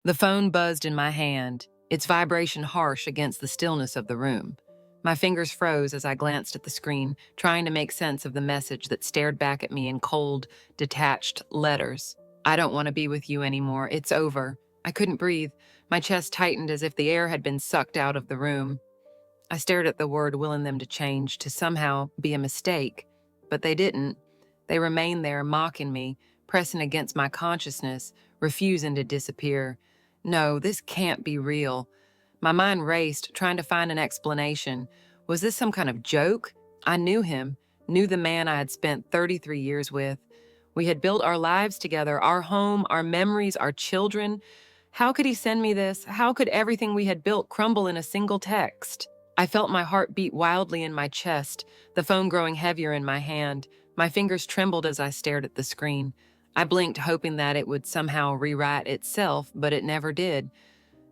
The phone buzzed in my hand, its vibration harsh against the stillness of the room. My fingers froze as I glanced at the screen, trying to make sense of the message that stared back at me in cold, detached letters. I don't want to be with you anymore. It's over. I couldn't breathe. My chest tightened as if the air had been sucked out of the room. I stared at the word, willing them to change, to somehow be a mistake. But they didn't. They remained there, mocking me, pressing against my consciousness, refusing to disappear. No, this can't be real. My mind raced, trying to find an explanation. Was this some kind of joke? I knew him, knew the man I had spent 33 years with. We had built our lives together, our home, our memories, our children. How could he send me this? How could everything we had built crumble in a single text? I felt my heart beat wildly in my chest, the phone growing heavier in my hand. My fingers trembled as I stared at the screen. I blinked, hoping that it would somehow rewrite itself, but it never did.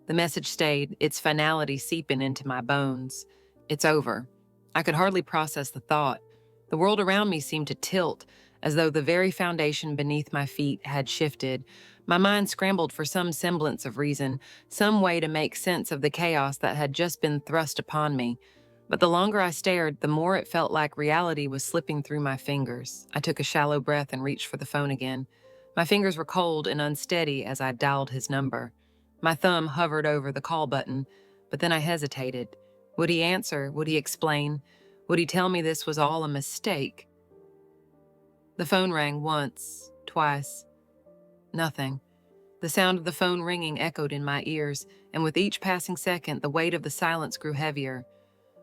The message stayed, its finality seeping into my bones. It's over. I could hardly process the thought. The world around me seemed to tilt, as though the very foundation beneath my feet had shifted. My mind scrambled for some semblance of reason, some way to make sense of the chaos that had just been thrust upon me. But the longer I stared, the more it felt like reality was slipping through my fingers. I took a shallow breath and reached for the phone again. My fingers were cold and unsteady as I dialed his number. My thumb hovered over the call button, but then I hesitated. Would he answer? Would he explain? Would he tell me this was all a mistake? The phone rang once, twice. Nothing. The sound of the phone ringing echoed in my ears, and with each passing second, the weight of the silence grew heavier.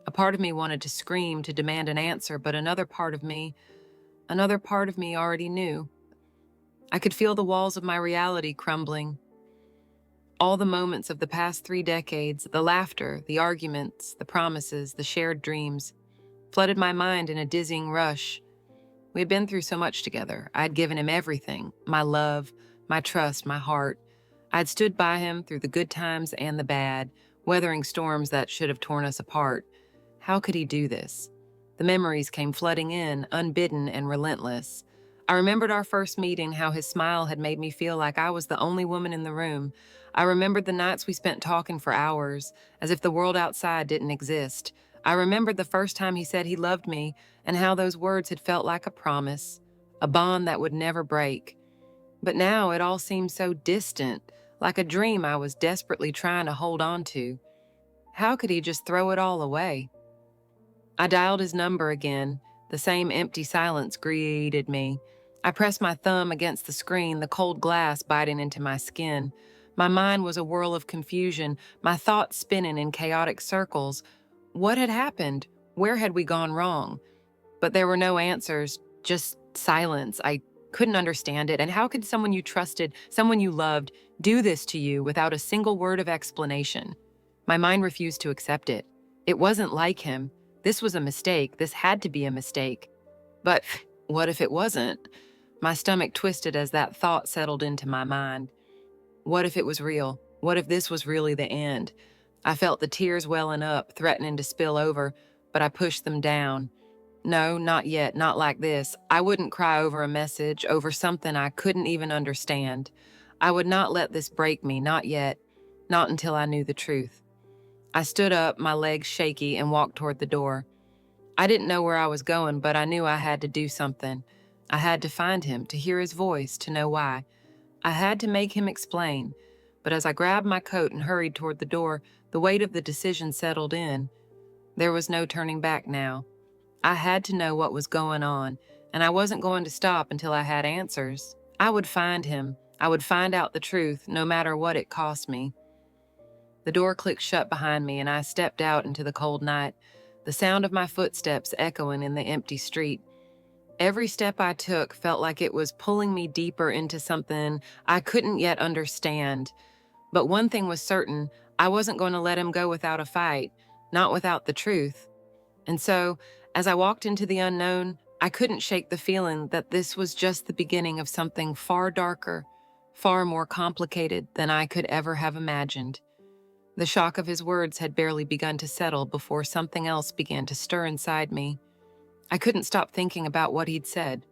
A part of me wanted to scream, to demand an answer, but another part of me already knew. I could feel the walls of my reality crumbling. All the moments of the past 3 decades, the laughter, the arguments, the promises, the shared dreams, flooded my mind in a dizzying rush. We had been through so much together. I had given him everything, my love, my trust, my heart. I had stood by him through the good times and the bad, weathering storms that should have torn us apart. How could he do this? The memories came flooding in, unbidden and relentless. I remembered our first meeting, how his smile had made me feel like I was the only woman in the room. I remembered the nights we spent talking for hours, as if the world outside didn't exist. I remembered the first time he said he loved me, and how those words had felt like a promise, a bond that would never break. But now it all seemed so distant, like a dream I was desperately trying to hold on to. How could he just throw it all away? I dialed his number again. The same empty silence greeted me. I pressed my thumb against the screen, the cold glass biting into my skin. My mind was a whirl of confusion, my thoughts spinning in chaotic circles. What had happened? Where had we gone wrong? But there were no answers, just silence. I couldn't understand it. And how could someone you trusted, someone you loved, do this to you without a single word of explanation? My mind refused to accept it. It wasn't like him. This was a mistake. This had to be a mistake. But what if it wasn't? My stomach twisted as that thought settled into my mind. What if it was real? What if this was really the end? I felt the tears welling up, threatening to spill over, but I pushed them down. No, not yet, not like this. I wouldn't cry over a message, over something I couldn't even understand. I would not let this break me, not yet, not until I knew the truth. I stood up, my legs shaky, and walked toward the door. I didn't know where I was going, but I knew I had to do something. I had to find him, to hear his voice, to know why. I had to make him explain. But as I grabbed my coat and hurried toward the door, the weight of the decision settled in. There was no turning back now. I had to know what was going on, and I wasn't going to stop until I had answers. I would find him. I would find out the truth, no matter what it cost me. The door clicked shut behind me, and I stepped out into the cold night, the sound of my footsteps echoing in the empty street. Every step I took felt like it was pulling me deeper into something I couldn't yet understand. But one thing was certain, I wasn't going to let him go without a fight, not without the truth. And so, as I walked into the unknown, I couldn't shake the feeling that this was just the beginning of something far darker, far more complicated than I could ever have imagined. The shock of his words had barely begun to settle before something else began to stir inside me. I couldn't stop thinking about what he'd said,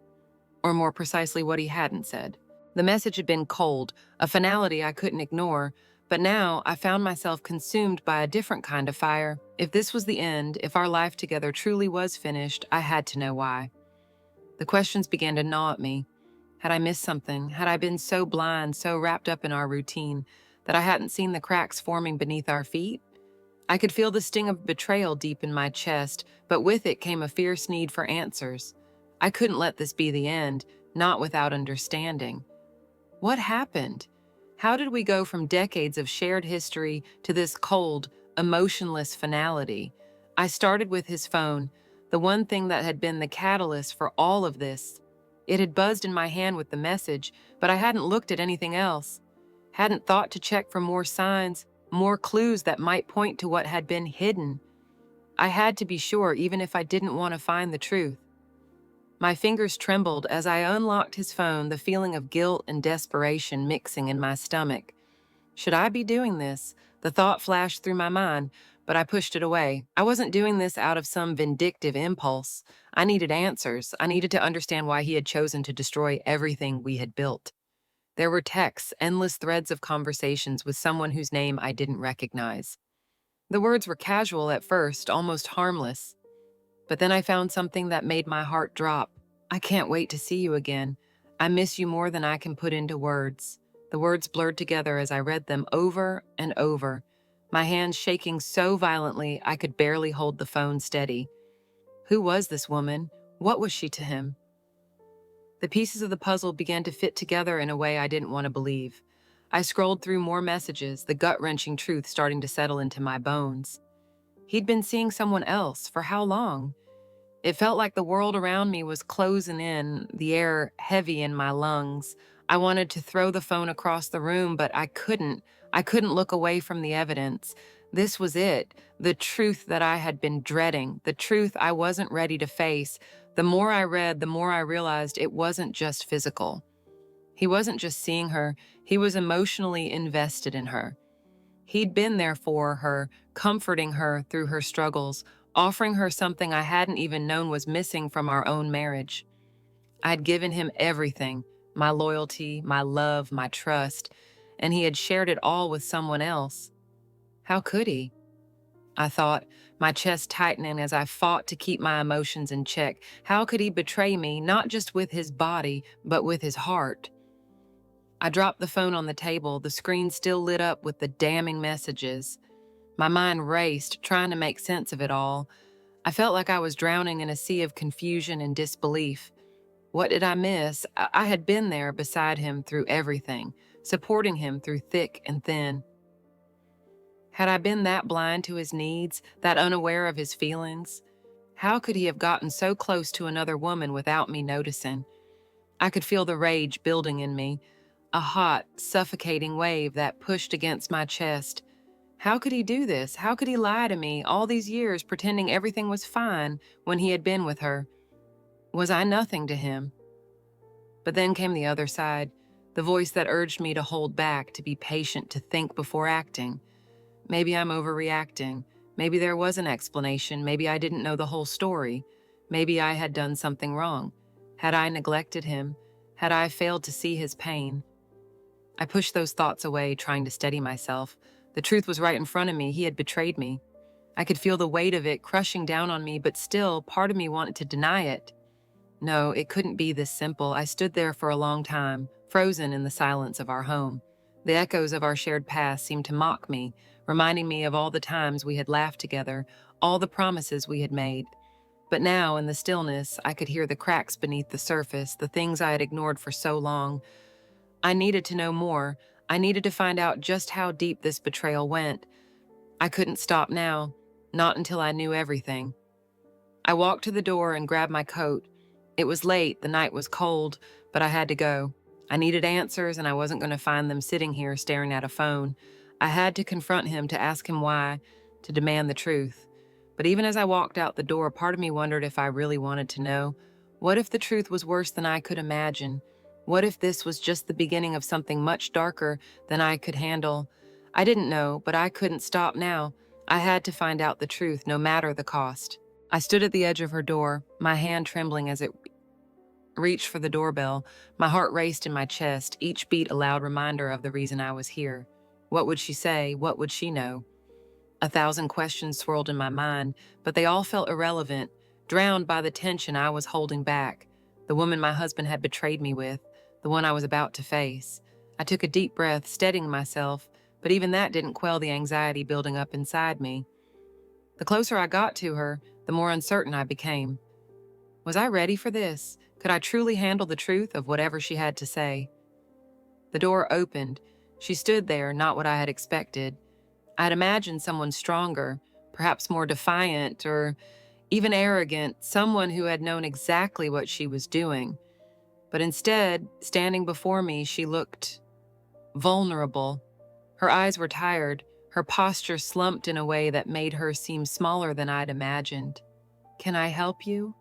or more precisely what he hadn't said. The message had been cold, a finality I couldn't ignore, but now I found myself consumed by a different kind of fire. If this was the end, if our life together truly was finished, I had to know why. The questions began to gnaw at me. Had I missed something? Had I been so blind, so wrapped up in our routine, that I hadn't seen the cracks forming beneath our feet? I could feel the sting of betrayal deep in my chest, but with it came a fierce need for answers. I couldn't let this be the end, not without understanding. What happened? How did we go from decades of shared history to this cold, emotionless finality? I started with his phone, the one thing that had been the catalyst for all of this. It had buzzed in my hand with the message, but I hadn't looked at anything else. Hadn't thought to check for more signs, more clues that might point to what had been hidden. I had to be sure, even if I didn't want to find the truth. My fingers trembled as I unlocked his phone, the feeling of guilt and desperation mixing in my stomach. Should I be doing this? The thought flashed through my mind, but I pushed it away. I wasn't doing this out of some vindictive impulse. I needed answers. I needed to understand why he had chosen to destroy everything we had built. There were texts, endless threads of conversations with someone whose name I didn't recognize. The words were casual at first, almost harmless. But then I found something that made my heart drop. I can't wait to see you again. I miss you more than I can put into words. The words blurred together as I read them over and over, my hands shaking so violently I could barely hold the phone steady. Who was this woman? What was she to him? The pieces of the puzzle began to fit together in a way I didn't want to believe. I scrolled through more messages, the gut-wrenching truth starting to settle into my bones. He'd been seeing someone else. For how long? It felt like the world around me was closing in, the air heavy in my lungs. I wanted to throw the phone across the room, but I couldn't. I couldn't look away from the evidence. This was it, the truth that I had been dreading, the truth I wasn't ready to face. The more I read, the more I realized it wasn't just physical. He wasn't just seeing her, he was emotionally invested in her. He'd been there for her, comforting her through her struggles, offering her something I hadn't even known was missing from our own marriage. I'd given him everything, my loyalty, my love, my trust, and he had shared it all with someone else. How could he? I thought, my chest tightening as I fought to keep my emotions in check. How could he betray me, not just with his body, but with his heart? I dropped the phone on the table, the screen still lit up with the damning messages. My mind raced, trying to make sense of it all. I felt like I was drowning in a sea of confusion and disbelief. What did I miss? I had been there beside him through everything, supporting him through thick and thin. Had I been that blind to his needs, that unaware of his feelings? How could he have gotten so close to another woman without me noticing? I could feel the rage building in me, a hot, suffocating wave that pushed against my chest. How could he do this? How could he lie to me all these years pretending everything was fine when he had been with her? Was I nothing to him? But then came the other side, the voice that urged me to hold back, to be patient, to think before acting. Maybe I'm overreacting. Maybe there was an explanation. Maybe I didn't know the whole story. Maybe I had done something wrong. Had I neglected him? Had I failed to see his pain? I pushed those thoughts away, trying to steady myself. The truth was right in front of me. He had betrayed me. I could feel the weight of it crushing down on me, but still, part of me wanted to deny it. No, it couldn't be this simple. I stood there for a long time, frozen in the silence of our home. The echoes of our shared past seemed to mock me, reminding me of all the times we had laughed together, all the promises we had made. But now, in the stillness, I could hear the cracks beneath the surface, the things I had ignored for so long. I needed to know more. I needed to find out just how deep this betrayal went. I couldn't stop now, not until I knew everything. I walked to the door and grabbed my coat. It was late, the night was cold, but I had to go. I needed answers, and I wasn't going to find them sitting here staring at a phone. I had to confront him, to ask him why, to demand the truth. But even as I walked out the door, part of me wondered if I really wanted to know. What if the truth was worse than I could imagine? What if this was just the beginning of something much darker than I could handle? I didn't know, but I couldn't stop now. I had to find out the truth, no matter the cost. I stood at the edge of her door, my hand trembling as it reached for the doorbell. My heart raced in my chest, each beat a loud reminder of the reason I was here. What would she say? What would she know? 1,000 questions swirled in my mind, but they all felt irrelevant, drowned by the tension I was holding back. The woman my husband had betrayed me with, the one I was about to face. I took a deep breath, steadying myself, but even that didn't quell the anxiety building up inside me. The closer I got to her, the more uncertain I became. Was I ready for this? Could I truly handle the truth of whatever she had to say? The door opened. She stood there, not what I had expected. I had imagined someone stronger, perhaps more defiant or even arrogant, someone who had known exactly what she was doing. But instead, standing before me, she looked vulnerable. Her eyes were tired, her posture slumped in a way that made her seem smaller than I'd imagined. "Can I help you?"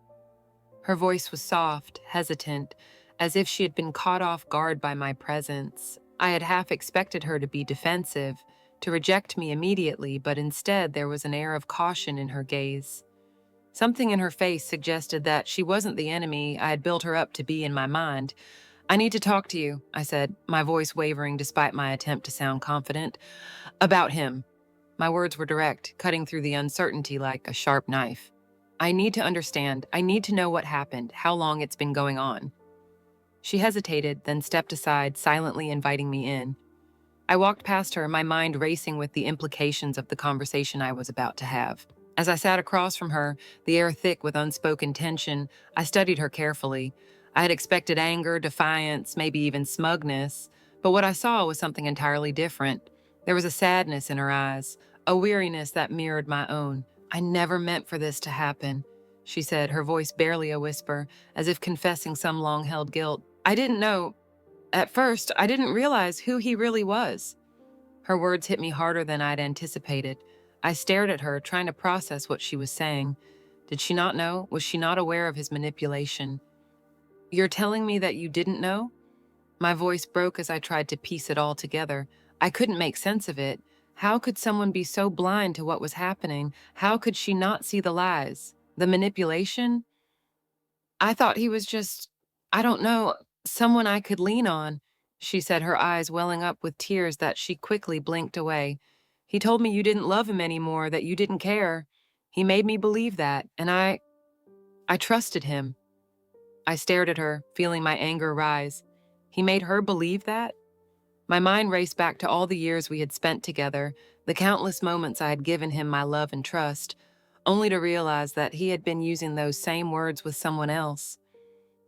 Her voice was soft, hesitant, as if she had been caught off guard by my presence. I had half expected her to be defensive, to reject me immediately, but instead there was an air of caution in her gaze. Something in her face suggested that she wasn't the enemy I had built her up to be in my mind. "I need to talk to you," I said, my voice wavering despite my attempt to sound confident. "About him." My words were direct, cutting through the uncertainty like a sharp knife. "I need to understand. I need to know what happened, how long it's been going on." She hesitated, then stepped aside, silently inviting me in. I walked past her, my mind racing with the implications of the conversation I was about to have. As I sat across from her, the air thick with unspoken tension, I studied her carefully. I had expected anger, defiance, maybe even smugness, but what I saw was something entirely different. There was a sadness in her eyes, a weariness that mirrored my own. "I never meant for this to happen," she said, her voice barely a whisper, as if confessing some long-held guilt. "I didn't know. At first, I didn't realize who he really was." Her words hit me harder than I'd anticipated. I stared at her, trying to process what she was saying. Did she not know? Was she not aware of his manipulation? "You're telling me that you didn't know?" My voice broke as I tried to piece it all together. I couldn't make sense of it. How could someone be so blind to what was happening? How could she not see the lies? The manipulation? "I thought he was just, I don't know, someone I could lean on," she said, her eyes welling up with tears that she quickly blinked away. "He told me you didn't love him anymore, that you didn't care. He made me believe that, and I trusted him." I stared at her, feeling my anger rise. He made her believe that? My mind raced back to all the years we had spent together, the countless moments I had given him my love and trust, only to realize that he had been using those same words with someone else.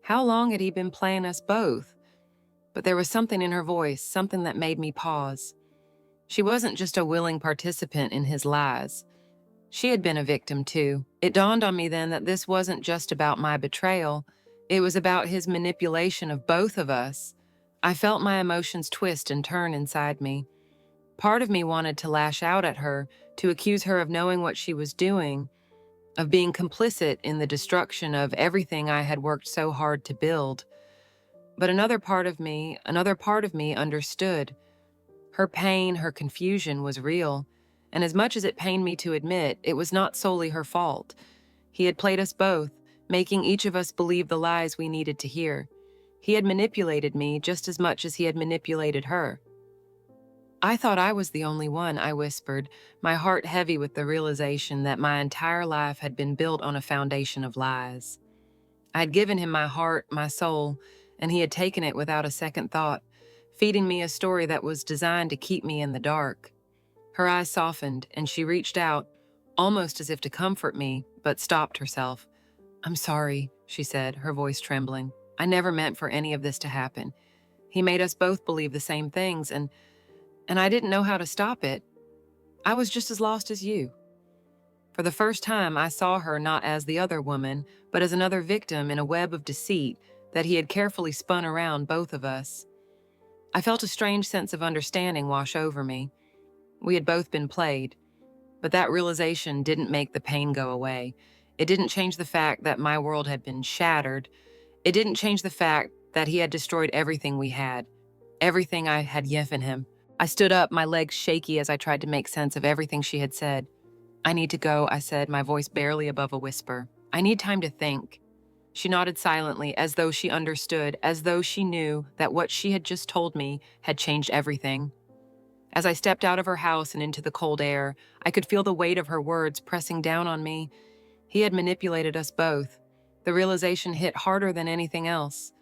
How long had he been playing us both? But there was something in her voice, something that made me pause. She wasn't just a willing participant in his lies. She had been a victim too. It dawned on me then that this wasn't just about my betrayal. It was about his manipulation of both of us. I felt my emotions twist and turn inside me. Part of me wanted to lash out at her, to accuse her of knowing what she was doing, of being complicit in the destruction of everything I had worked so hard to build. But another part of me understood. Her pain, her confusion was real, and as much as it pained me to admit, it was not solely her fault. He had played us both, making each of us believe the lies we needed to hear. He had manipulated me just as much as he had manipulated her. "I thought I was the only one," I whispered, my heart heavy with the realization that my entire life had been built on a foundation of lies. I had given him my heart, my soul, and he had taken it without a second thought, feeding me a story that was designed to keep me in the dark. Her eyes softened, and she reached out, almost as if to comfort me, but stopped herself. "I'm sorry," she said, her voice trembling. "I never meant for any of this to happen. He made us both believe the same things, and I didn't know how to stop it. I was just as lost as you." For the first time, I saw her not as the other woman, but as another victim in a web of deceit that he had carefully spun around both of us. I felt a strange sense of understanding wash over me. We had both been played, but that realization didn't make the pain go away. It didn't change the fact that my world had been shattered. It didn't change the fact that he had destroyed everything we had, everything I had given him. I stood up, my legs shaky as I tried to make sense of everything she had said. "I need to go," I said, my voice barely above a whisper. "I need time to think." She nodded silently, as though she understood, as though she knew that what she had just told me had changed everything. As I stepped out of her house and into the cold air, I could feel the weight of her words pressing down on me. He had manipulated us both. The realization hit harder than anything else.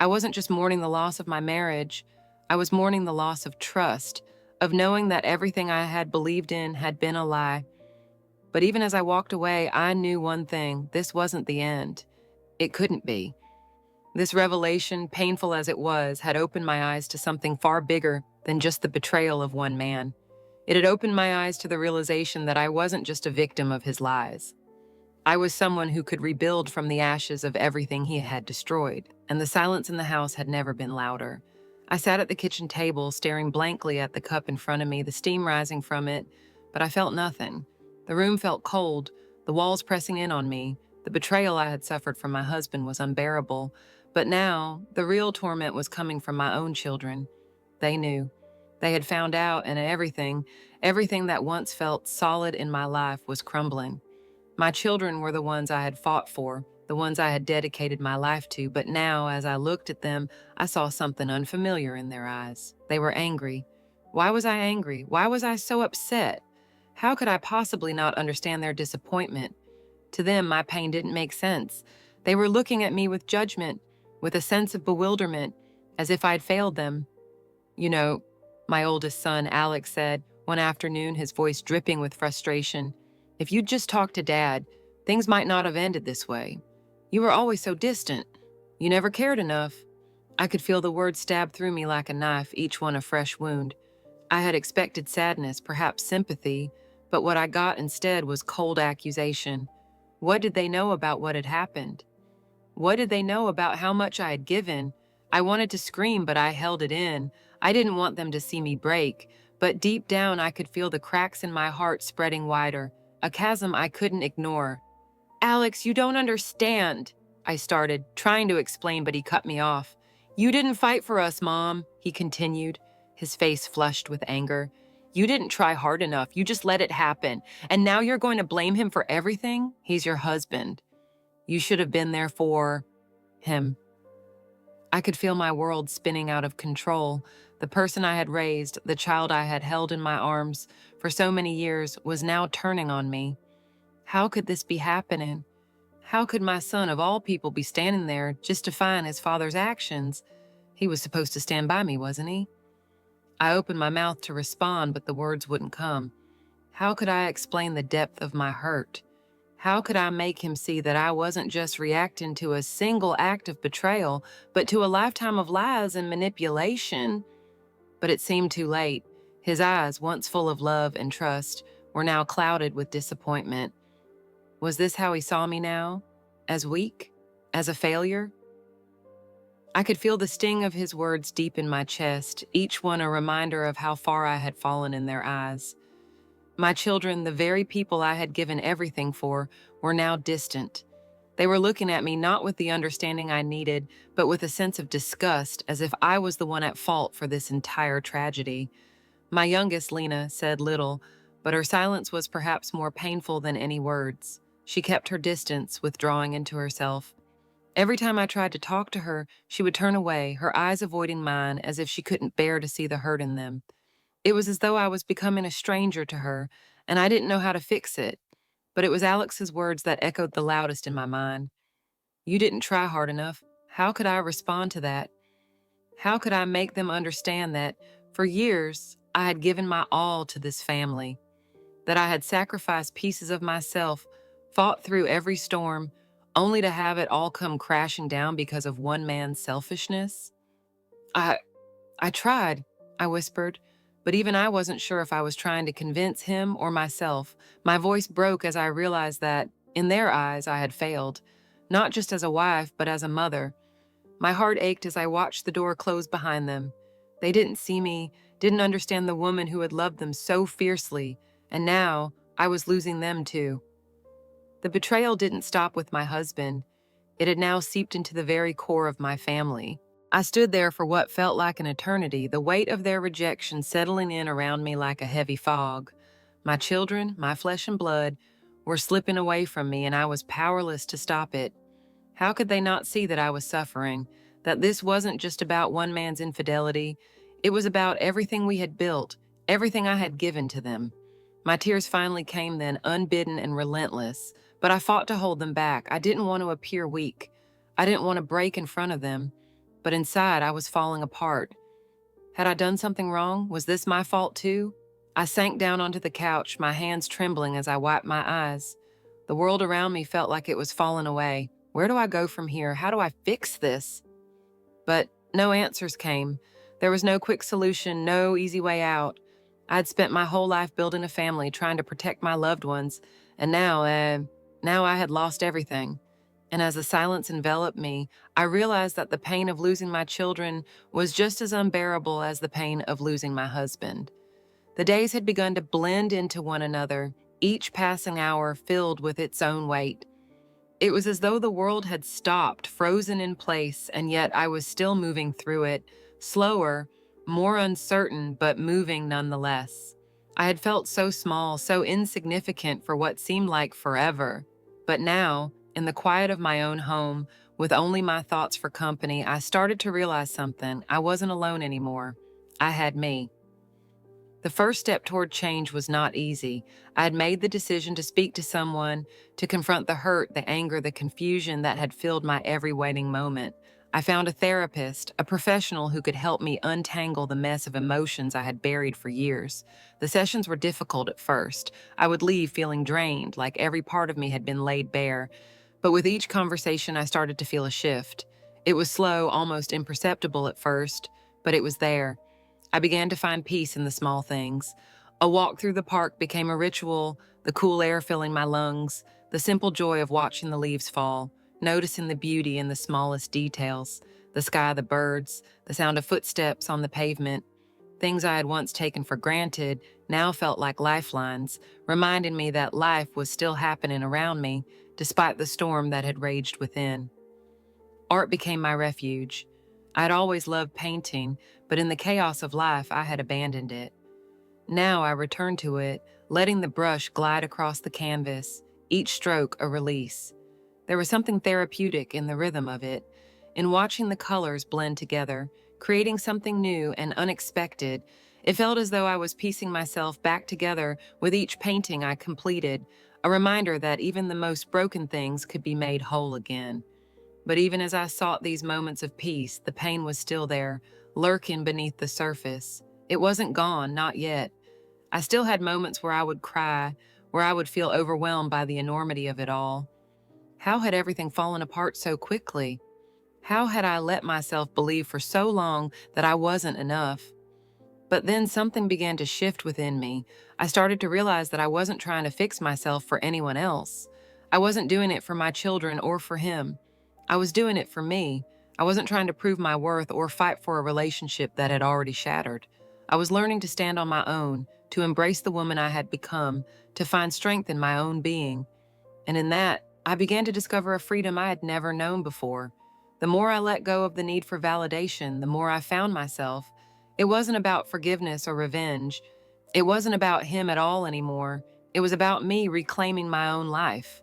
I wasn't just mourning the loss of my marriage, I was mourning the loss of trust, of knowing that everything I had believed in had been a lie. But even as I walked away, I knew one thing: this wasn't the end. It couldn't be. This revelation, painful as it was, had opened my eyes to something far bigger than just the betrayal of one man. It had opened my eyes to the realization that I wasn't just a victim of his lies. I was someone who could rebuild from the ashes of everything he had destroyed, and the silence in the house had never been louder. I sat at the kitchen table, staring blankly at the cup in front of me, the steam rising from it, but I felt nothing. The room felt cold, the walls pressing in on me. The betrayal I had suffered from my husband was unbearable, but now the real torment was coming from my own children. They knew. They had found out, and everything that once felt solid in my life was crumbling. My children were the ones I had fought for, the ones I had dedicated my life to, but now, as I looked at them, I saw something unfamiliar in their eyes. They were angry. Why was I angry? Why was I so upset? How could I possibly not understand their disappointment? To them, my pain didn't make sense. They were looking at me with judgment, with a sense of bewilderment, as if I'd failed them. "You know," my oldest son, Alex, said one afternoon, his voice dripping with frustration, "if you'd just talked to Dad, things might not have ended this way. You were always so distant. You never cared enough." I could feel the words stab through me like a knife, each one a fresh wound. I had expected sadness, perhaps sympathy, but what I got instead was cold accusation. What did they know about what had happened? What did they know about how much I had given? I wanted to scream, but I held it in. I didn't want them to see me break, but deep down I could feel the cracks in my heart spreading wider, a chasm I couldn't ignore. "Alex, you don't understand," I started, trying to explain, but he cut me off. "You didn't fight for us, Mom," he continued, his face flushed with anger. "You didn't try hard enough. You just let it happen. And now you're going to blame him for everything? He's your husband. You should have been there for him." I could feel my world spinning out of control. The person I had raised, the child I had held in my arms for so many years, was now turning on me. How could this be happening? How could my son, of all people, be standing there justifying his father's actions? He was supposed to stand by me, wasn't he? I opened my mouth to respond, but the words wouldn't come. How could I explain the depth of my hurt? How could I make him see that I wasn't just reacting to a single act of betrayal, but to a lifetime of lies and manipulation? But it seemed too late. His eyes, once full of love and trust, were now clouded with disappointment. Was this how he saw me now? As weak? As a failure? I could feel the sting of his words deep in my chest, each one a reminder of how far I had fallen in their eyes. My children, the very people I had given everything for, were now distant. They were looking at me not with the understanding I needed, but with a sense of disgust, as if I was the one at fault for this entire tragedy. My youngest, Lena, said little, but her silence was perhaps more painful than any words. She kept her distance, withdrawing into herself. Every time I tried to talk to her, she would turn away, her eyes avoiding mine, as if she couldn't bear to see the hurt in them. It was as though I was becoming a stranger to her, and I didn't know how to fix it. But it was Alex's words that echoed the loudest in my mind. "You didn't try hard enough." How could I respond to that? How could I make them understand that, for years, I had given my all to this family, that I had sacrificed pieces of myself, fought through every storm, only to have it all come crashing down because of one man's selfishness? I I tried, I whispered, but even I wasn't sure if I was trying to convince him or myself. My voice broke as I realized that, in their eyes, I had failed, not just as a wife, but as a mother. My heart ached as I watched the door close behind them. They didn't see me, didn't understand the woman who had loved them so fiercely, and now I was losing them too. The betrayal didn't stop with my husband. It had now seeped into the very core of my family. I stood there for what felt like an eternity, the weight of their rejection settling in around me like a heavy fog. My children, my flesh and blood, were slipping away from me, and I was powerless to stop it. How could they not see that I was suffering? That this wasn't just about one man's infidelity, it was about everything we had built, everything I had given to them. My tears finally came then, unbidden and relentless, but I fought to hold them back. I didn't want to appear weak. I didn't want to break in front of them, but inside I was falling apart. Had I done something wrong? Was this my fault too? I sank down onto the couch, my hands trembling as I wiped my eyes. The world around me felt like it was falling away. Where do I go from here? How do I fix this? But no answers came. There was no quick solution, no easy way out. I'd spent my whole life building a family, trying to protect my loved ones, and now I had lost everything. And as the silence enveloped me, I realized that the pain of losing my children was just as unbearable as the pain of losing my husband. The days had begun to blend into one another, each passing hour filled with its own weight. It was as though the world had stopped, frozen in place, and yet I was still moving through it, slower, more uncertain, but moving nonetheless. I had felt so small, so insignificant for what seemed like forever. But now, in the quiet of my own home, with only my thoughts for company, I started to realize something. I wasn't alone anymore. I had me. The first step toward change was not easy. I had made the decision to speak to someone, to confront the hurt, the anger, the confusion that had filled my every waking moment. I found a therapist, a professional who could help me untangle the mess of emotions I had buried for years. The sessions were difficult at first. I would leave feeling drained, like every part of me had been laid bare. But with each conversation, I started to feel a shift. It was slow, almost imperceptible at first, but it was there. I began to find peace in the small things. A walk through the park became a ritual, the cool air filling my lungs, the simple joy of watching the leaves fall, noticing the beauty in the smallest details, the sky, the birds, the sound of footsteps on the pavement. Things I had once taken for granted now felt like lifelines, reminding me that life was still happening around me, despite the storm that had raged within. Art became my refuge. I had always loved painting, but in the chaos of life, I had abandoned it. Now I returned to it, letting the brush glide across the canvas, each stroke a release. There was something therapeutic in the rhythm of it, in watching the colors blend together, creating something new and unexpected. It felt as though I was piecing myself back together with each painting I completed, a reminder that even the most broken things could be made whole again. But even as I sought these moments of peace, the pain was still there, lurking beneath the surface. It wasn't gone, not yet. I still had moments where I would cry, where I would feel overwhelmed by the enormity of it all. How had everything fallen apart so quickly? How had I let myself believe for so long that I wasn't enough? But then something began to shift within me. I started to realize that I wasn't trying to fix myself for anyone else. I wasn't doing it for my children or for him. I was doing it for me. I wasn't trying to prove my worth or fight for a relationship that had already shattered. I was learning to stand on my own, to embrace the woman I had become, to find strength in my own being. And in that, I began to discover a freedom I had never known before. The more I let go of the need for validation, the more I found myself. It wasn't about forgiveness or revenge. It wasn't about him at all anymore. It was about me reclaiming my own life.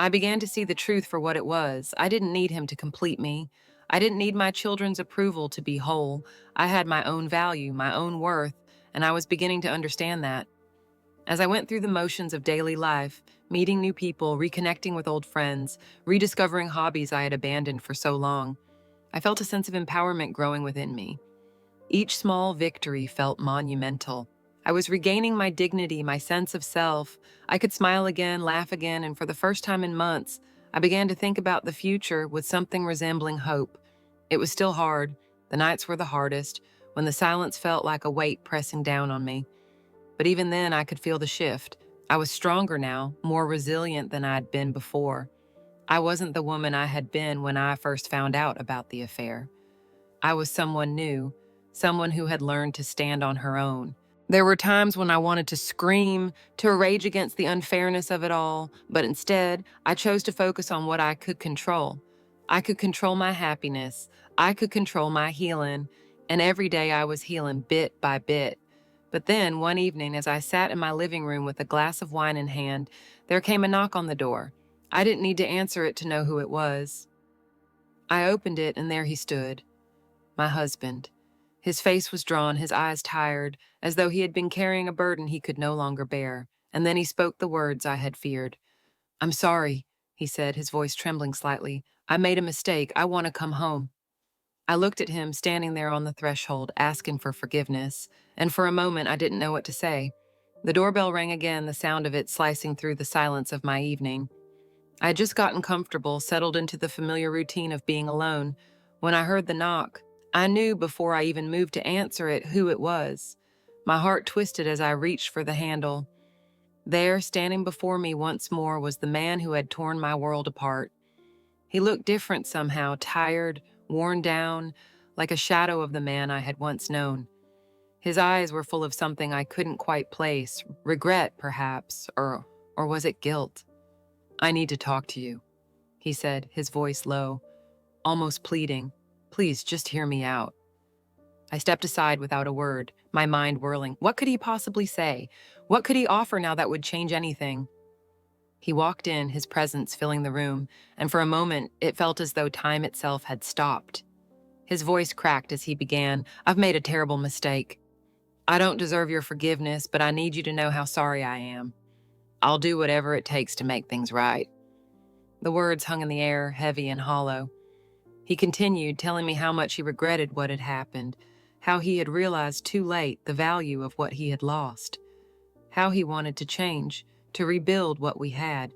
I began to see the truth for what it was. I didn't need him to complete me. I didn't need my children's approval to be whole. I had my own value, my own worth, and I was beginning to understand that. As I went through the motions of daily life, meeting new people, reconnecting with old friends, rediscovering hobbies I had abandoned for so long, I felt a sense of empowerment growing within me. Each small victory felt monumental. I was regaining my dignity, my sense of self. I could smile again, laugh again, and for the first time in months, I began to think about the future with something resembling hope. It was still hard. The nights were the hardest, when the silence felt like a weight pressing down on me. But even then, I could feel the shift. I was stronger now, more resilient than I'd been before. I wasn't the woman I had been when I first found out about the affair. I was someone new, someone who had learned to stand on her own. There were times when I wanted to scream, to rage against the unfairness of it all, but instead, I chose to focus on what I could control. I could control my happiness. I could control my healing, and every day I was healing bit by bit. But then, one evening, as I sat in my living room with a glass of wine in hand, there came a knock on the door. I didn't need to answer it to know who it was. I opened it, and there he stood, my husband. His face was drawn, his eyes tired, as though he had been carrying a burden he could no longer bear. And then he spoke the words I had feared. "I'm sorry," he said, his voice trembling slightly. "I made a mistake. I want to come home." I looked at him, standing there on the threshold, asking for forgiveness, and for a moment I didn't know what to say. The doorbell rang again, the sound of it slicing through the silence of my evening. I had just gotten comfortable, settled into the familiar routine of being alone, when I heard the knock. I knew before I even moved to answer it who it was. My heart twisted as I reached for the handle. There, standing before me once more, was the man who had torn my world apart. He looked different somehow, tired, worn down, like a shadow of the man I had once known. His eyes were full of something I couldn't quite place, regret, perhaps, or was it guilt? "I need to talk to you," he said, his voice low, almost pleading. "Please, just hear me out." I stepped aside without a word, my mind whirling. What could he possibly say? What could he offer now that would change anything? He walked in, his presence filling the room, and for a moment it felt as though time itself had stopped. His voice cracked as he began. "I've made a terrible mistake. I don't deserve your forgiveness, but I need you to know how sorry I am. I'll do whatever it takes to make things right." The words hung in the air, heavy and hollow. He continued, telling me how much he regretted what had happened, how he had realized too late the value of what he had lost, how he wanted to change, to rebuild what we had.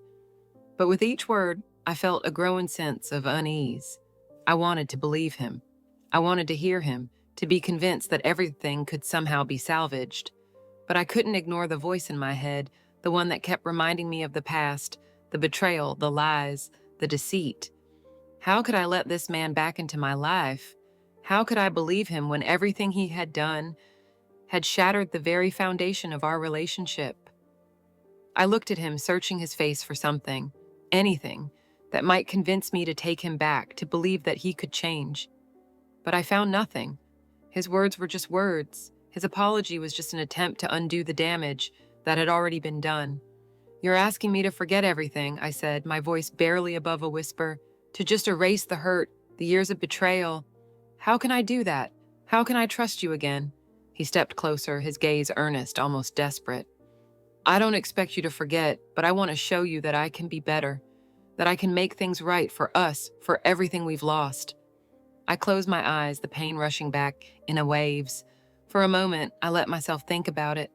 But with each word, I felt a growing sense of unease. I wanted to believe him. I wanted to hear him, to be convinced that everything could somehow be salvaged. But I couldn't ignore the voice in my head, the one that kept reminding me of the past, the betrayal, the lies, the deceit. How could I let this man back into my life? How could I believe him when everything he had done had shattered the very foundation of our relationship? I looked at him, searching his face for something, anything, that might convince me to take him back, to believe that he could change. But I found nothing. His words were just words. His apology was just an attempt to undo the damage that had already been done. "You're asking me to forget everything," I said, my voice barely above a whisper, "to just erase the hurt, the years of betrayal. How can I do that? How can I trust you again?" He stepped closer, his gaze earnest, almost desperate. "I don't expect you to forget, but I want to show you that I can be better, that I can make things right for us, for everything we've lost." I closed my eyes, the pain rushing back in waves. For a moment, I let myself think about it,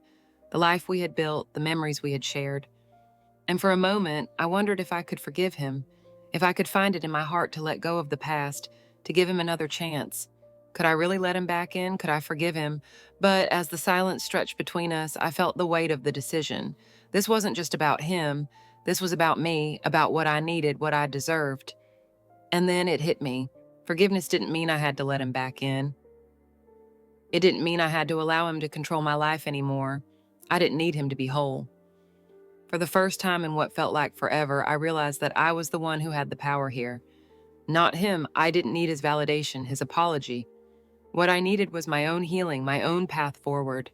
the life we had built, the memories we had shared. And for a moment, I wondered if I could forgive him, if I could find it in my heart to let go of the past, to give him another chance. Could I really let him back in? Could I forgive him? But as the silence stretched between us, I felt the weight of the decision. This wasn't just about him. This was about me, about what I needed, what I deserved. And then it hit me. Forgiveness didn't mean I had to let him back in. It didn't mean I had to allow him to control my life anymore. I didn't need him to be whole. For the first time in what felt like forever, I realized that I was the one who had the power here. Not him. I didn't need his validation, his apology. What I needed was my own healing, my own path forward.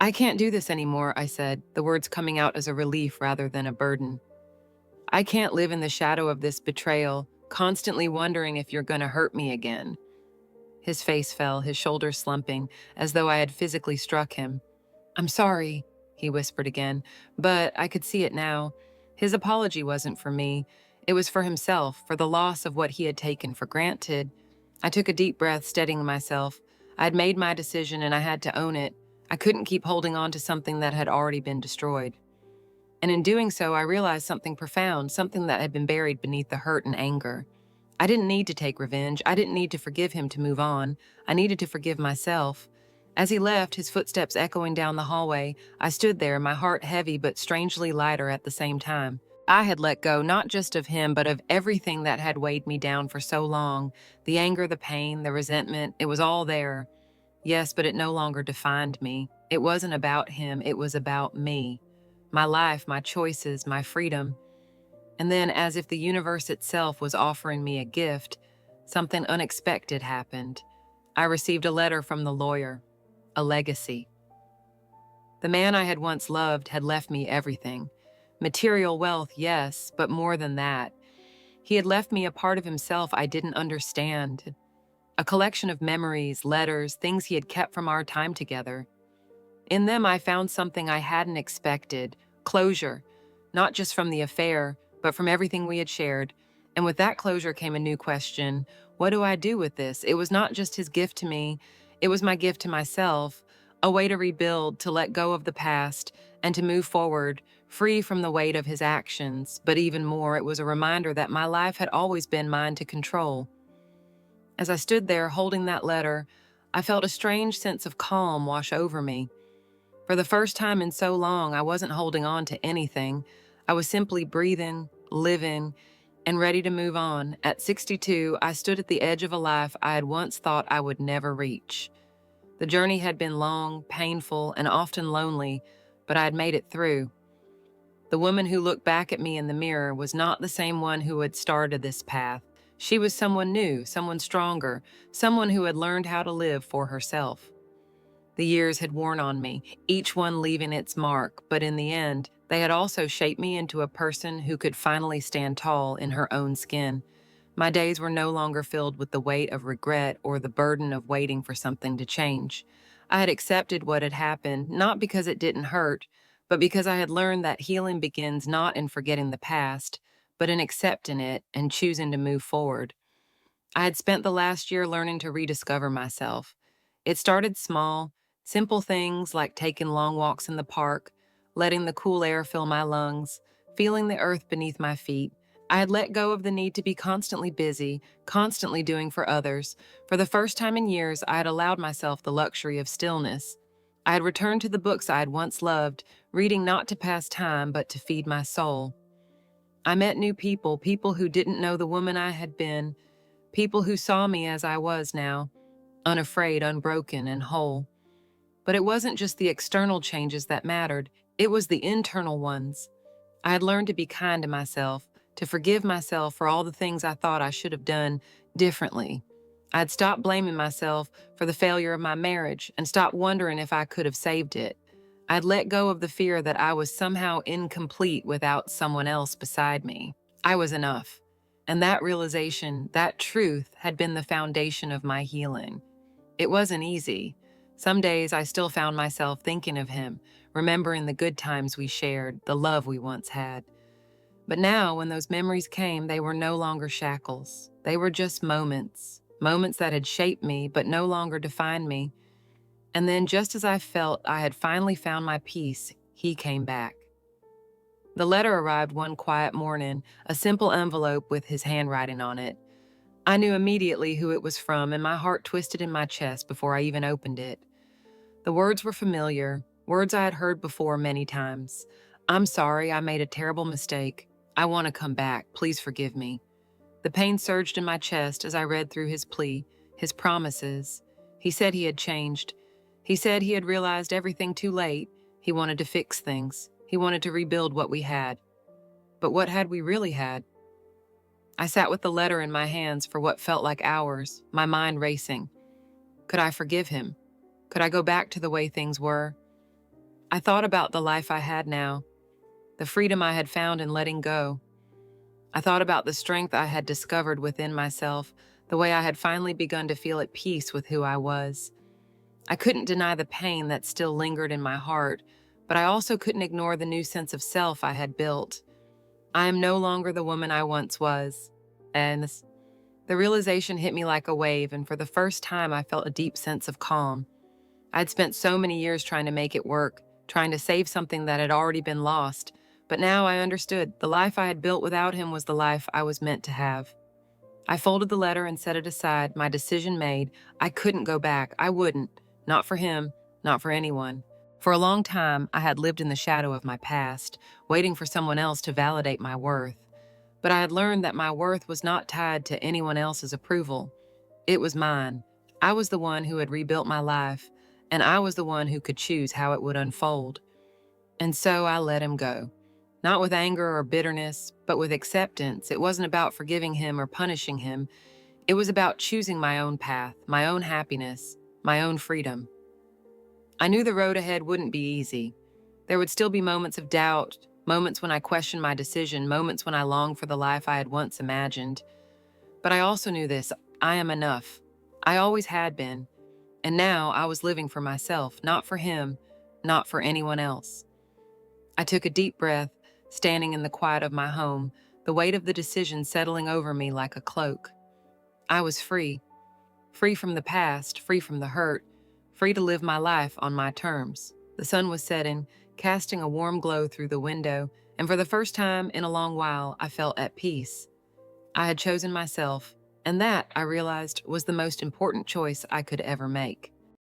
"I can't do this anymore," I said, the words coming out as a relief rather than a burden. "I can't live in the shadow of this betrayal, constantly wondering if you're going to hurt me again." His face fell, his shoulders slumping, as though I had physically struck him. "I'm sorry," he whispered again, but I could see it now. His apology wasn't for me. It was for himself, for the loss of what he had taken for granted. I took a deep breath, steadying myself. I had made my decision and I had to own it. I couldn't keep holding on to something that had already been destroyed. And in doing so, I realized something profound, something that had been buried beneath the hurt and anger. I didn't need to take revenge. I didn't need to forgive him to move on. I needed to forgive myself. As he left, his footsteps echoing down the hallway, I stood there, my heart heavy but strangely lighter at the same time. I had let go not just of him, but of everything that had weighed me down for so long. The anger, the pain, the resentment, it was all there. Yes, but it no longer defined me. It wasn't about him, it was about me. My life, my choices, my freedom. And then, as if the universe itself was offering me a gift, something unexpected happened. I received a letter from the lawyer, a legacy. The man I had once loved had left me everything. Material wealth, yes, but more than that. He had left me a part of himself I didn't understand, a collection of memories, letters, things he had kept from our time together. In them, I found something I hadn't expected, closure, not just from the affair, but from everything we had shared. And with that closure came a new question. What do I do with this? It was not just his gift to me, it was my gift to myself, a way to rebuild, to let go of the past, and to move forward, free from the weight of his actions. But even more, it was a reminder that my life had always been mine to control. As I stood there holding that letter, I felt a strange sense of calm wash over me. For the first time in so long, I wasn't holding on to anything. I was simply breathing, living, and ready to move on. At 62, I stood at the edge of a life I had once thought I would never reach. The journey had been long, painful, and often lonely, but I had made it through. The woman who looked back at me in the mirror was not the same one who had started this path. She was someone new, someone stronger, someone who had learned how to live for herself. The years had worn on me, each one leaving its mark, but in the end, they had also shaped me into a person who could finally stand tall in her own skin. My days were no longer filled with the weight of regret or the burden of waiting for something to change. I had accepted what had happened, not because it didn't hurt, but because I had learned that healing begins not in forgetting the past, but in accepting it and choosing to move forward. I had spent the last year learning to rediscover myself. It started small, simple things like taking long walks in the park, letting the cool air fill my lungs, feeling the earth beneath my feet. I had let go of the need to be constantly busy, constantly doing for others. For the first time in years, I had allowed myself the luxury of stillness. I had returned to the books I had once loved, reading not to pass time, but to feed my soul. I met new people, people who didn't know the woman I had been, people who saw me as I was now, unafraid, unbroken, and whole. But it wasn't just the external changes that mattered, it was the internal ones. I had learned to be kind to myself, to forgive myself for all the things I thought I should have done differently. I had stopped blaming myself for the failure of my marriage and stopped wondering if I could have saved it. I had let go of the fear that I was somehow incomplete without someone else beside me. I was enough. And that realization, that truth, had been the foundation of my healing. It wasn't easy. Some days I still found myself thinking of him, remembering the good times we shared, the love we once had. But now, when those memories came, they were no longer shackles. They were just moments, moments that had shaped me but no longer defined me. And then, just as I felt I had finally found my peace, he came back. The letter arrived one quiet morning, a simple envelope with his handwriting on it. I knew immediately who it was from, and my heart twisted in my chest before I even opened it. The words were familiar, words I had heard before many times. "I'm sorry, I made a terrible mistake. I want to come back. Please forgive me." The pain surged in my chest as I read through his plea, his promises. He said he had changed. He said he had realized everything too late. He wanted to fix things. He wanted to rebuild what we had. But what had we really had? I sat with the letter in my hands for what felt like hours, my mind racing. Could I forgive him? Could I go back to the way things were? I thought about the life I had now, the freedom I had found in letting go. I thought about the strength I had discovered within myself, the way I had finally begun to feel at peace with who I was. I couldn't deny the pain that still lingered in my heart, but I also couldn't ignore the new sense of self I had built. I am no longer the woman I once was. And the realization hit me like a wave, and for the first time I felt a deep sense of calm. I'd spent so many years trying to make it work, trying to save something that had already been lost, but now I understood the life I had built without him was the life I was meant to have. I folded the letter and set it aside, my decision made. I couldn't go back. I wouldn't. Not for him, not for anyone. For a long time, I had lived in the shadow of my past, waiting for someone else to validate my worth. But I had learned that my worth was not tied to anyone else's approval. It was mine. I was the one who had rebuilt my life, and I was the one who could choose how it would unfold. And so I let him go. Not with anger or bitterness, but with acceptance. It wasn't about forgiving him or punishing him. It was about choosing my own path, my own happiness, my own freedom. I knew the road ahead wouldn't be easy. There would still be moments of doubt, Moments when I questioned my decision, moments when I longed for the life I had once imagined. But I also knew this: I am enough. I always had been. And now I was living for myself, not for him, not for anyone else. I took a deep breath, standing in the quiet of my home, the weight of the decision settling over me like a cloak. I was free, free from the past, free from the hurt, free to live my life on my terms. The sun was setting, casting a warm glow through the window, and for the first time in a long while, I felt at peace. I had chosen myself, and that, I realized, was the most important choice I could ever make.